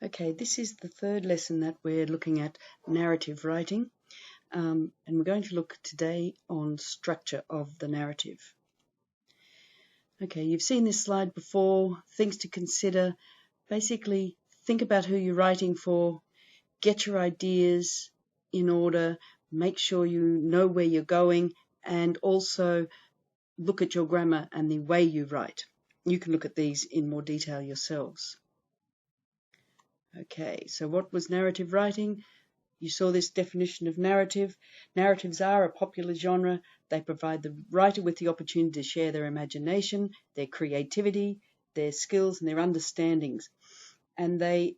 Okay, this is the third lesson that we're looking at narrative writing, and we're going to look today on structure of the narrative. Okay, you've seen this slide before, things to consider. Basically, think about who you're writing for, get your ideas in order, make sure you know where you're going, and also look at your grammar and the way you write. You can look at these in more detail yourselves. Okay, so what was narrative writing? You saw this definition of narrative. Narratives are a popular genre. They provide the writer with the opportunity to share their imagination, their creativity, their skills and their understandings. And they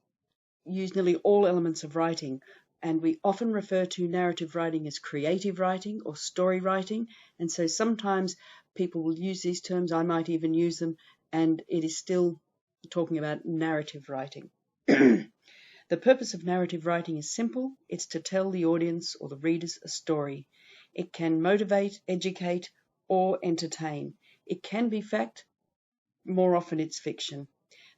use nearly all elements of writing. And we often refer to narrative writing as creative writing or story writing. And so sometimes people will use these terms. I might even use them. And it is still talking about narrative writing. The purpose of narrative writing is simple. It's to tell the audience or the readers a story. It can motivate, educate, or entertain. It can be fact. More often it's fiction.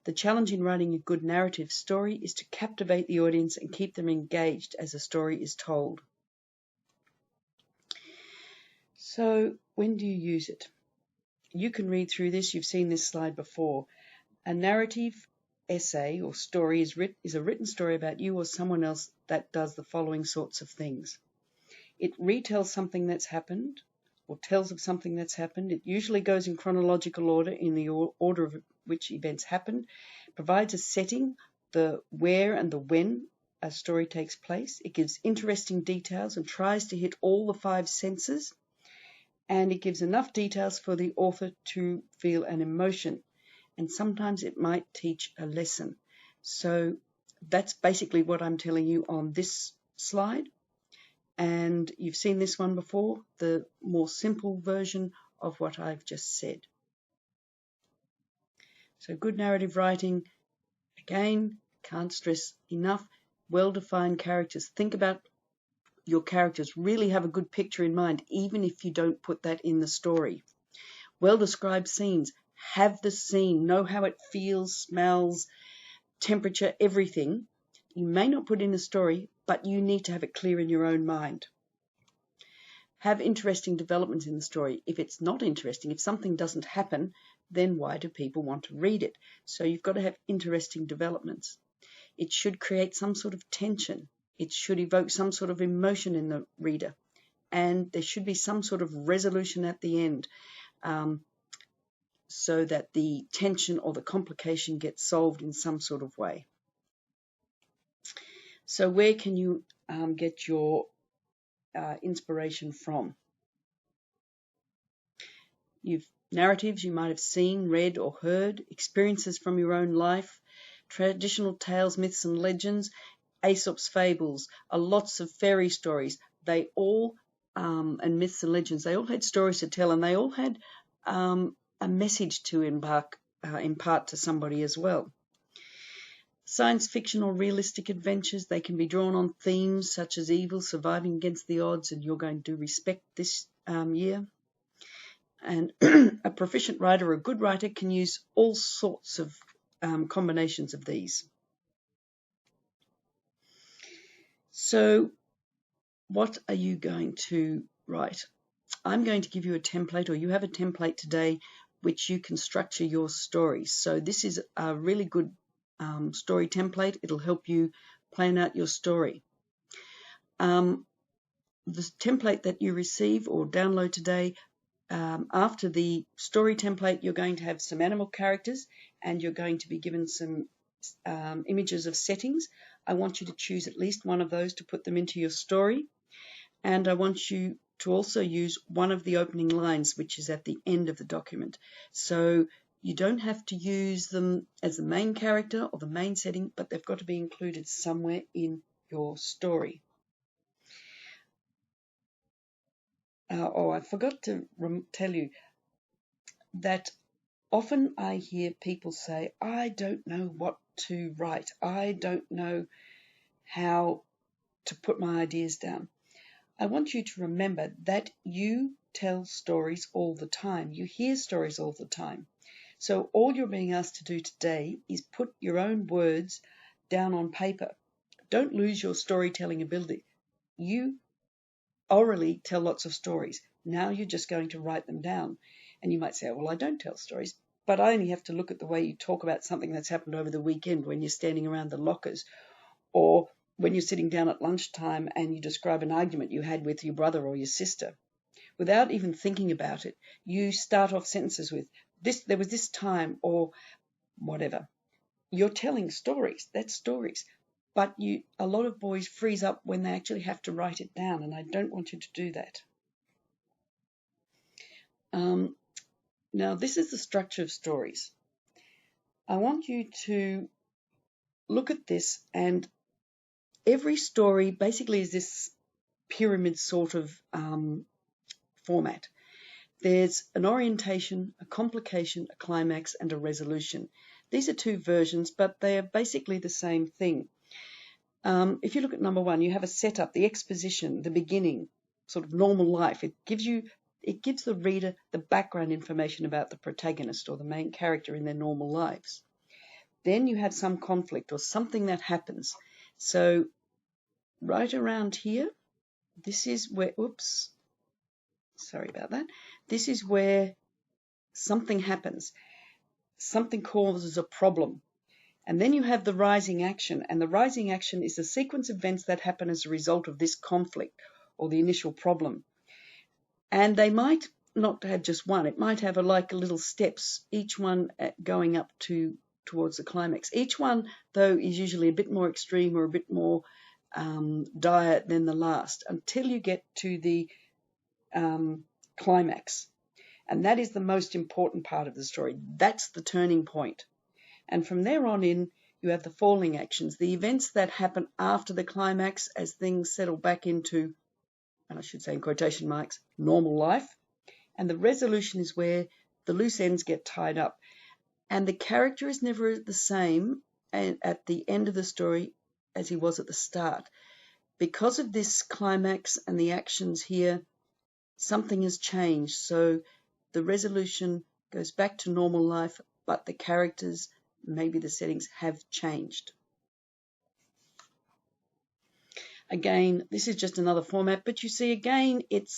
The challenge in writing a good narrative story is to captivate the audience and keep them engaged as a story is told. So when do you use it? You can read through this. You've seen this slide before. A narrative essay or story is a written story about you or someone else that does the following sorts of things. It retells something that's happened or tells of something that's happened. It usually goes in chronological order, in the order of which events happened, provides a setting, the where and the when a story takes place. It gives interesting details and tries to hit all the 5 senses, and it gives enough details for the author to feel an emotion. And sometimes it might teach a lesson. So that's basically what I'm telling you on this slide. And you've seen this one before, the more simple version of what I've just said. So good narrative writing, again, can't stress enough, well-defined characters. Think about your characters. Really have a good picture in mind, even if you don't put that in the story. Well-described scenes. Have the scene, know how it feels, smells, temperature, everything. You may not put in a story, but you need to have it clear in your own mind. Have interesting developments in the story. If it's not interesting, if something doesn't happen, then why do people want to read it? So you've got to have interesting developments. It should create some sort of tension. It should evoke some sort of emotion in the reader. And there should be some sort of resolution at the end. So that the tension or the complication gets solved in some sort of way. So where can you get your inspiration from? Narratives you might have seen, read or heard, experiences from your own life, traditional tales, myths and legends, Aesop's fables, lots of fairy stories. They all, and myths and legends, they all had stories to tell, and they all had a message to impart to somebody as well. Science fiction or realistic adventures, they can be drawn on themes such as evil, surviving against the odds, and you're going to respect this year. And a proficient writer or a good writer can use all sorts of combinations of these. So what are you going to write? I'm going to give you a template, or you have a template today, which you can structure your story. So this is a really good story template. It'll help you plan out your story. The template that you receive or download today, after the story template, you're going to have some animal characters and you're going to be given some images of settings. I want you to choose at least one of those to put them into your story. And I want you to also use one of the opening lines, which is at the end of the document. So you don't have to use them as the main character or the main setting, but they've got to be included somewhere in your story. I forgot to tell you that often I hear people say, I don't know what to write. I don't know how to put my ideas down. I want you to remember that you tell stories all the time. You hear stories all the time. So all you're being asked to do today is put your own words down on paper. Don't lose your storytelling ability. You orally tell lots of stories. Now you're just going to write them down. And you might say, well, I don't tell stories, but I only have to look at the way you talk about something that's happened over the weekend when you're standing around the lockers, or when you're sitting down at lunchtime and you describe an argument you had with your brother or your sister. Without even thinking about it, you start off sentences with, there was this time, or whatever. You're telling stories. That's stories. But a lot of boys freeze up when they actually have to write it down, and I don't want you to do that. Now, this is the structure of stories. I want you to look at this, and every story basically is this pyramid sort of format. There's an orientation, a complication, a climax, and a resolution. These are two versions, but they are basically the same thing. If you look at number one, you have a setup, the exposition, the beginning, sort of normal life. It gives the reader the background information about the protagonist or the main character in their normal lives. Then you have some conflict or something that happens. So right around here, this is where, sorry about that. This is where something happens. Something causes a problem. And then you have the rising action, and the rising action is a sequence of events that happen as a result of this conflict or the initial problem. And they might not have just one. It might have like little steps, each one going up towards the climax. Each one, though, is usually a bit more extreme or a bit more dire than the last, until you get to the climax. And that is the most important part of the story. That's the turning point. And from there on in, you have the falling actions, the events that happen after the climax as things settle back into, and I should say in quotation marks, normal life. And the resolution is where the loose ends get tied up. And the character is never the same at the end of the story as he was at the start. Because of this climax and the actions here, something has changed. So the resolution goes back to normal life, but the characters, maybe the settings, have changed. Again, this is just another format, but you see again, it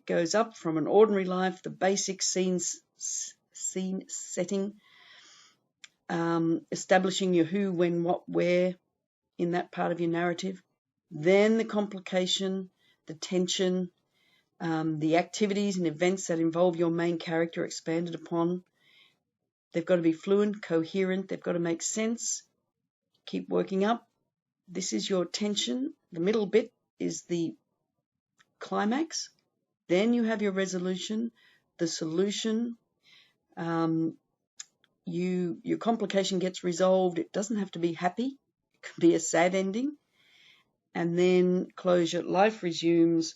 goes up from an ordinary life, the basic scene setting, establishing your who, when, what, where in that part of your narrative. Then the complication, the tension, the activities and events that involve your main character expanded upon. They've got to be fluent, coherent, they've got to make sense. Keep working up. This is your tension. The middle bit is the climax. Then you have your resolution, the solution. Your complication gets resolved. It doesn't have to be happy. It can be a sad ending. And then closure. Life resumes,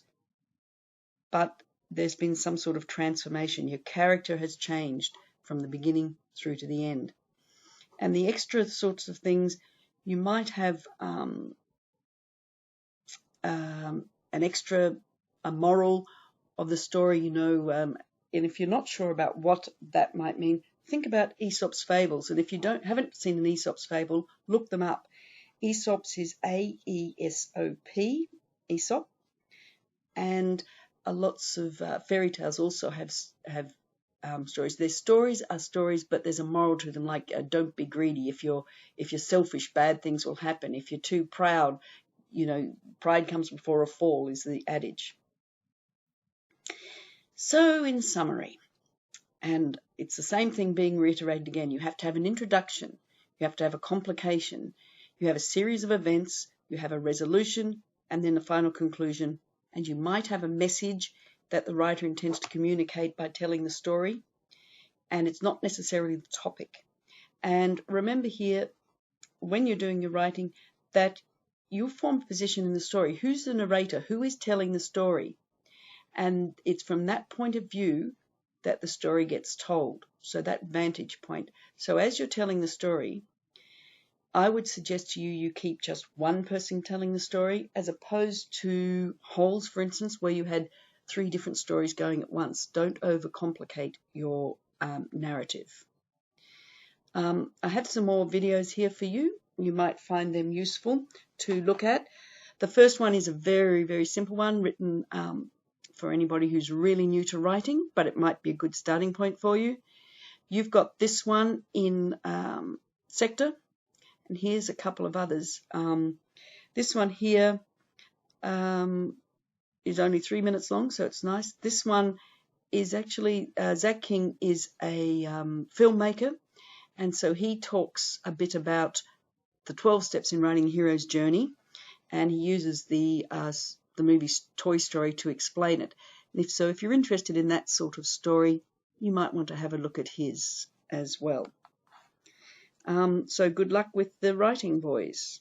but there's been some sort of transformation. Your character has changed from the beginning through to the end. And the extra sorts of things, you might have a moral of the story, and if you're not sure about what that might mean, think about Aesop's fables. And if you haven't seen an Aesop's fable, look them up. Aesop's is A-E-S-O-P, Aesop. And lots of fairy tales also have stories. Their stories are stories, but there's a moral to them, like don't be greedy. If you're selfish, bad things will happen. If you're too proud, pride comes before a fall is the adage. So in summary, and it's the same thing being reiterated again, you have to have an introduction, you have to have a complication, you have a series of events, you have a resolution, and then a final conclusion, and you might have a message that the writer intends to communicate by telling the story, and it's not necessarily the topic. And remember here, when you're doing your writing, that you form a position in the story. Who's the narrator? Who is telling the story? And it's from that point of view that the story gets told. So that vantage point. So as you're telling the story, I would suggest to you keep just one person telling the story, as opposed to Holes, for instance, where you had 3 different stories going at once. Don't overcomplicate your narrative. I have some more videos here for you. you might find them useful to look at. The first one is a very, very simple one written for anybody who's really new to writing, but it might be a good starting point for you. You've got this one in Sector, and here's a couple of others. This one here is only 3 minutes long, so it's nice. This one is actually, Zach King is a filmmaker, and so he talks a bit about the 12 steps in writing a hero's journey, and he uses the movie Toy Story to explain it. And if you're interested in that sort of story, you might want to have a look at his as well. So good luck with the writing, boys.